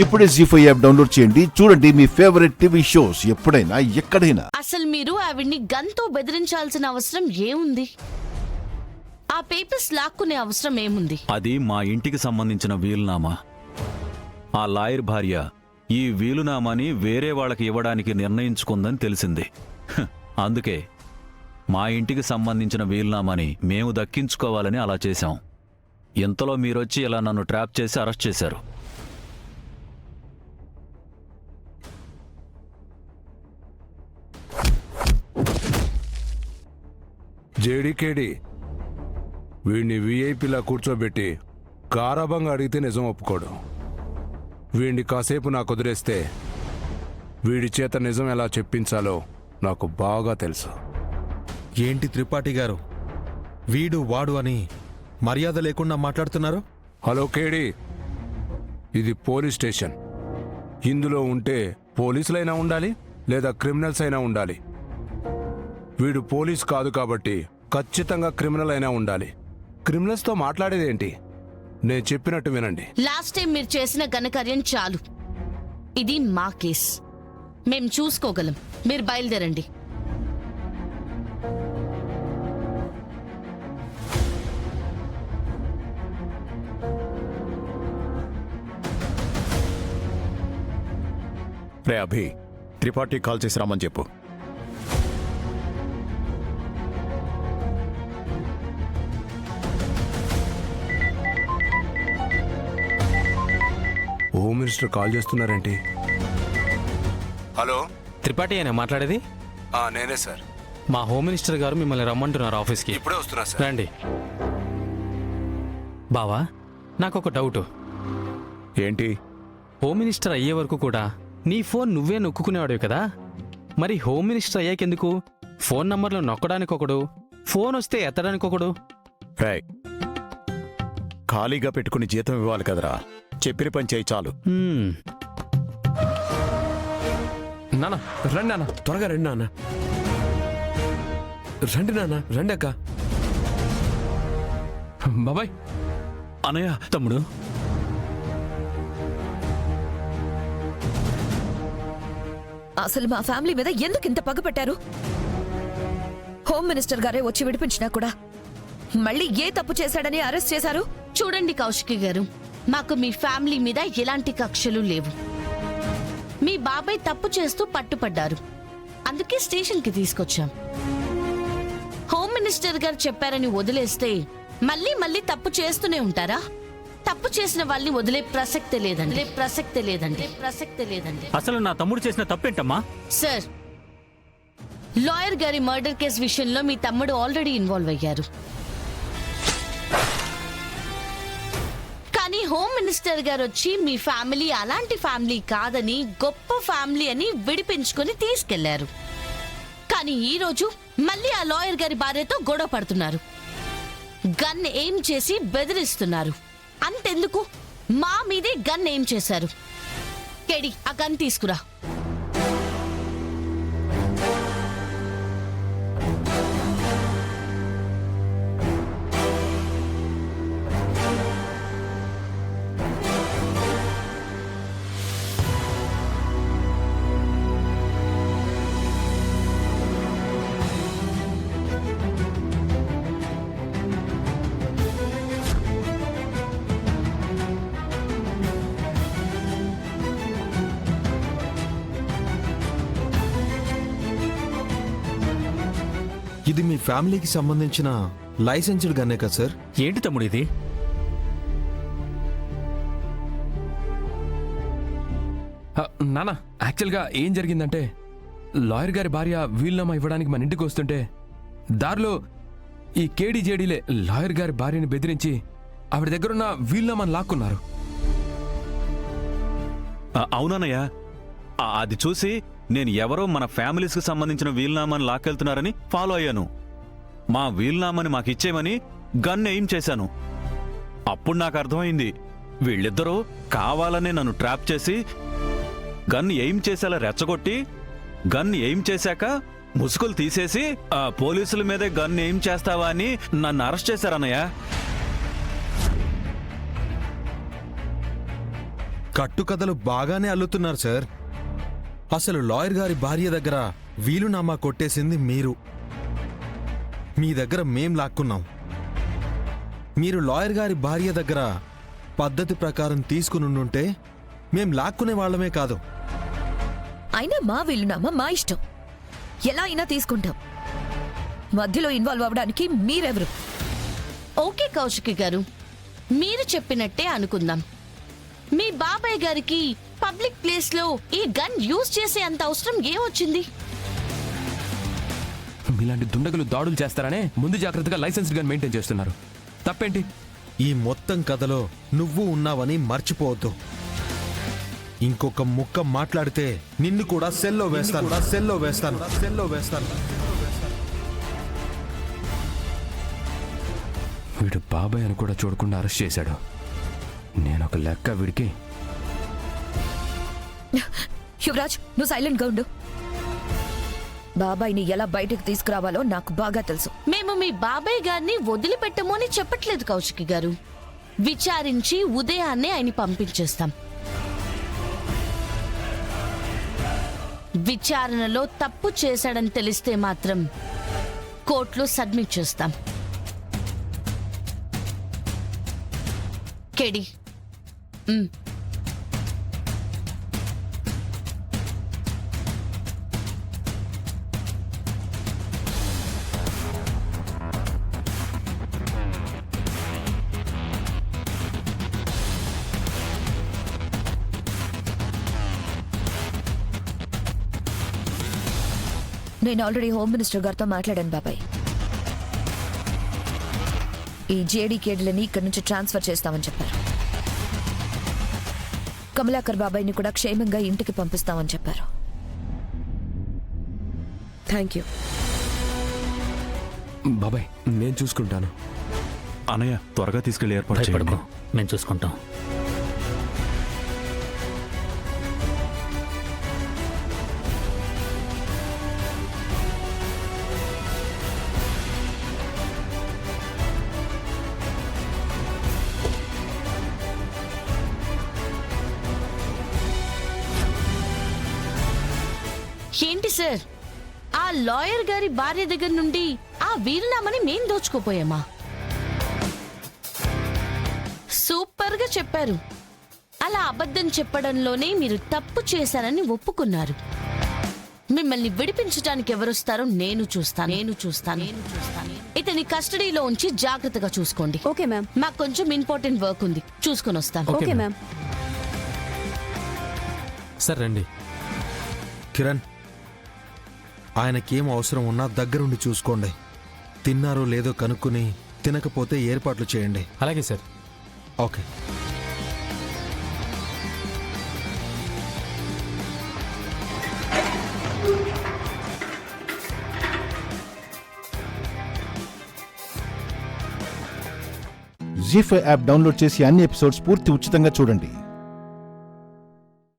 ఇప్పుడే జీ5 app download చేయండి. చూడండి మీ ఫేవరెట్ టీవీ షోస్ ఎప్పుడైనా ఎక్కడైనా. అసలు మీరు ఆవిడ్ని గన్తో బెదిరించాల్సిన అవసరం ఏముంది? ఆ పేపర్స్ లాక్కునే అవసరం ఏముంది? అది మా ఇంటికి సంబంధించిన వీలునామా. ఆ లాయర్ భార్య ఈ వీలునామాని వేరే వాళ్ళకి ఇవ్వడానికి నిర్ణయించుకుందని తెలిసింది. అందుకే మా ఇంటికి సంబంధించిన వీలునామాని మేము దక్కించుకోవాలని అలా చేశాం. ఇంతలో మీరొచ్చి ఇలా నన్ను ట్రాప్ చేసి అరెస్ట్ చేశారు. జేడీకేడి వీడిని వీఐపీలా కూర్చోబెట్టి గారాబంగా అడిగితే నిజం ఒప్పుకోడు. వీడిని కాసేపు నాకు వదిలేస్తే వీడి చేత నిజం ఎలా చెప్పించాలో నాకు బాగా తెలుసు. ఏంటి త్రిపాఠి గారు, వీడు వాడు అని మర్యాద లేకుండా మాట్లాడుతున్నారు? హలో కేడి, ఇది పోలీస్ స్టేషన్. ఇందులో ఉంటే పోలీసులైనా ఉండాలి లేదా క్రిమినల్స్ అయినా ఉండాలి. వీడు పోలీస్ కాదు కాబట్టి ఖచ్చితంగా క్రిమినల్ అయినా ఉండాలి. క్రిమినల్స్తో మాట్లాడేదేంటి? నేను చెప్పినట్టు వినండి. లాస్ట్ టైం మీరు చేసిన ఘనకార్యం చాలు. ఇది మా కేస్, మేం చూసుకోగలం. మీరు బయలుదేరండి. రే అభి, త్రిపాఠి కాల్ చేసి రామని చెప్పు. హోమ్ మినిస్టర్ కాల్ చేస్తున్నారేంటి? హలో, త్రిపాఠి అయినా మాట్లాడేది? నేనే సార్. మా హోమ్ మినిస్టర్ గారు మిమ్మల్ని రమ్మంటున్నారు ఆఫీస్కి. ఇప్పుడే వస్తున్నా సార్. రండి. బావా, నాకొక డౌట్. ఏంటి? హోమ్ మినిస్టర్ అయ్యే వరకు కూడా నీ ఫోన్ నువ్వే నొక్కునేవాడివి కదా, మరి హోమ్ మినిస్టర్ అయ్యాకెందుకు ఫోన్ నంబర్లు నొక్కడానికి ఒకడు, ఫోన్ వస్తే ఎత్తడానికి ఒకడు? రాయ్, ఖాళీగా పెట్టుకుని జీతం ఇవ్వాలి కదరా. చెప్పిన పని చేయి చాలు. నాన్న రండి, నాన్న త్వరగా రండి, నాన్న రండి, నాన్న రండి. అక్క, బాబాయ్. అనయ్య, తమ్ముడు. అసలు మా ఫ్యామిలీ మీద ఎందుకు ఇంత పగపెట్టారు? హోమ్ మినిస్టర్ గారే వచ్చి విడిపించినా కూడా మళ్ళీ ఏ తప్పు చేశాడని అరెస్ట్ చేశారు? చూడండి కౌశికి గారు, మాకు మీ ఫ్యామిలీ మీద ఎలాంటి కక్షలు లేవు. మీ బాబాయ్ తప్పు చేస్తూ పట్టుపడ్డారు, అందుకే స్టేషన్కి తీసుకొచ్చాం. హోమ్ మినిస్టర్ గారు చెప్పారని వదిలేస్తే మళ్ళీ మళ్ళీ తప్పు చేస్తూనే ఉంటారా? తప్పు చేసిన వాళ్ళని వదిలే ప్రసక్తే లేదండి. అసలు నా తమ్ముడు చేసిన తప్పేంటమ్మా? సార్, లాయర్ గారి మర్డర్ కేసు విషయంలో మీ తమ్ముడు ఆల్రెడీ ఇన్వాల్వ్ అయ్యారు. కానీ హోమ్ మినిస్టర్ గారు వచ్చి మీ ఫ్యామిలీ అలాంటి ఫ్యామిలీ కాదని, గొప్ప ఫ్యామిలీ అని విడిపించుకొని తీసుకెళ్లారు. కానీ ఈ రోజు మళ్ళీ ఆ లాయర్ గారి భార్యతో గొడవ పడుతున్నారు, గన్ ఏం చేసి బెదిరిస్తున్నారు. అంతెందుకు, మా మీదే గన్ ఏం చేశారు. కేడి, ఆ గన్ తీసుకురా. ఇది మీ ఫ్యామిలీకి సంబంధించిన లైసెన్స్డ్ గన్నే కదా సార్? ఏంటి తమ్ముడు ఇది? నాన్న, యాక్చువల్గా ఏం జరిగిందంటే, లాయర్ గారి భార్య వీలునామా ఇవ్వడానికి మన ఇంటికి వస్తుంటే దారిలో ఈ కేడీజేడీలే లాయర్ గారి భార్యని బెదిరించి ఆవిడ దగ్గరున్న వీలునామాని లాక్కున్నారు. అవునన్నయ్య, అది చూసి నేను ఎవరో మన ఫ్యామిలీస్కి సంబంధించిన వీలునామాని లాక్కెళ్తున్నారని ఫాలో అయ్యాను. మా వీలునామాని మాకిచ్చేయమని గన్ ఎయిమ్ చేశాను. అప్పుడు నాకు అర్థమైంది, వీళ్ళిద్దరూ కావాలనే నన్ను ట్రాప్ చేసి గన్ ఎయిమ్ చేసేలా రెచ్చగొట్టి, గన్ ఎయిమ్ చేశాక ముసుగులు తీసేసి పోలీసుల మీదే గన్ ఎయిమ్ చేస్తావా అని నన్ను అరెస్ట్ చేశారన్నయ్య. కట్టుకథలు బాగానే అల్లుతున్నారు సార్. అసలు లాయర్ గారి భార్య దగ్గర వీలునామా కొట్టేసింది మీరు. మీ దగ్గర మేం లాక్కున్నాం. మీరు లాయర్ గారి భార్య దగ్గర పద్ధతి ప్రకారం తీసుకునుండుంటే మేం లాక్కునే వాళ్ళమే కాదు. అయినా మా వీలునామా మా ఇష్టం, ఎలా అయినా తీసుకుంటాం. మధ్యలో ఇన్వాల్వ్ అవ్వడానికి మీరెవరు? ఓకే కౌశికి గారు, మీరు చెప్పినట్టే అనుకుందాం. మీ బాబాయ్ గారికి పబ్లిక్ ప్లేస్ లో ఈ గన్ యూజ్ చేసే అంత అవసరం ఏమొచ్చింది? మీలాంటి దుండగులు దాడులు చేస్తారనే ముందు జాగ్రత్తగా లైసెన్స్ గన్ మెయింటైన్ చేస్తున్నారు. తప్పేంటి? ఈ మొత్తం కథలో నువ్వు ఉన్నావని మర్చిపోవద్దు. ఇంకొక ముక్క మాట్లాడితే నిన్ను కూడా సెల్లో వేస్తాను. వీడు బాబాయ్ అని కూడా చూడకుండా అరెస్ట్ చేశాడు. నేను ఒక లెక్క వీడికి. యువరాజ్, నువ్వు సైలెంట్ గా ఉండు. బాబాయ్ని ఎలా బయటకు తీసుకురావాలో నాకు బాగా తెలుసు. మేము మీ బాబాయ్ గారిని వదిలిపెట్టము అని చెప్పట్లేదు కౌశికి గారు. విచారించి ఉదయాన్నే ఆయన పంపించేస్తాం. విచారణలో తప్పు చేశాడని తెలిస్తే మాత్రం కోర్టులో సబ్మిట్ చేస్తాం. కేడి, నేను ఆల్రెడీ హోమ్ మినిస్టర్ గారితో మాట్లాడాను బాబాయ్. ఈ జేడీ కేడీలని ఇక్కడి నుంచి ట్రాన్స్ఫర్ చేస్తామని చెప్పారు. కమలాకర్ బాబాయ్ని కూడా క్షేమంగా ఇంటికి పంపిస్తామని చెప్పారు. థ్యాంక్ యూ బాబాయ్, నేను చూసుకుంటాను. అనయ్య త్వరగా తీసుకెళ్లి ఏర్పాటు చేయండి. మేము చూసుకుంటాం. ఏంటి సార్, ఆ లాయర్ గారి భార్య దగ్గర నుండి ఆ వీలునామాని మేం దోచుకోపోయామా? సూపర్ గా చెప్పారు. అలా అబద్ధం చెప్పడంలోనే మీరు తప్పు చేశారని ఒప్పుకున్నారు. మిమ్మల్ని విడిపించడానికి ఎవరొస్తారో నేను చూస్తాను. ఇతని కస్టడీలో ఉంచి జాగ్రత్తగా చూసుకోండి. Okay ma'am. మాకు కొంచెం ఇంపార్టెంట్ వర్క్ ఉంది, చూసుకొని వస్తాను. Okay ma'am. సరే రండి. కిరణ్, ఆయనకేం అవసరం ఉన్నా దగ్గరుండి చూసుకోండి. తిన్నారో లేదో కనుక్కుని తినకపోతే ఏర్పాట్లు చేయండి. అలాగే సార్. ఓకే. జీ5 యాప్ డౌన్లోడ్ చేసి అన్ని ఎపిసోడ్స్ పూర్తి ఉచితంగా చూడండి.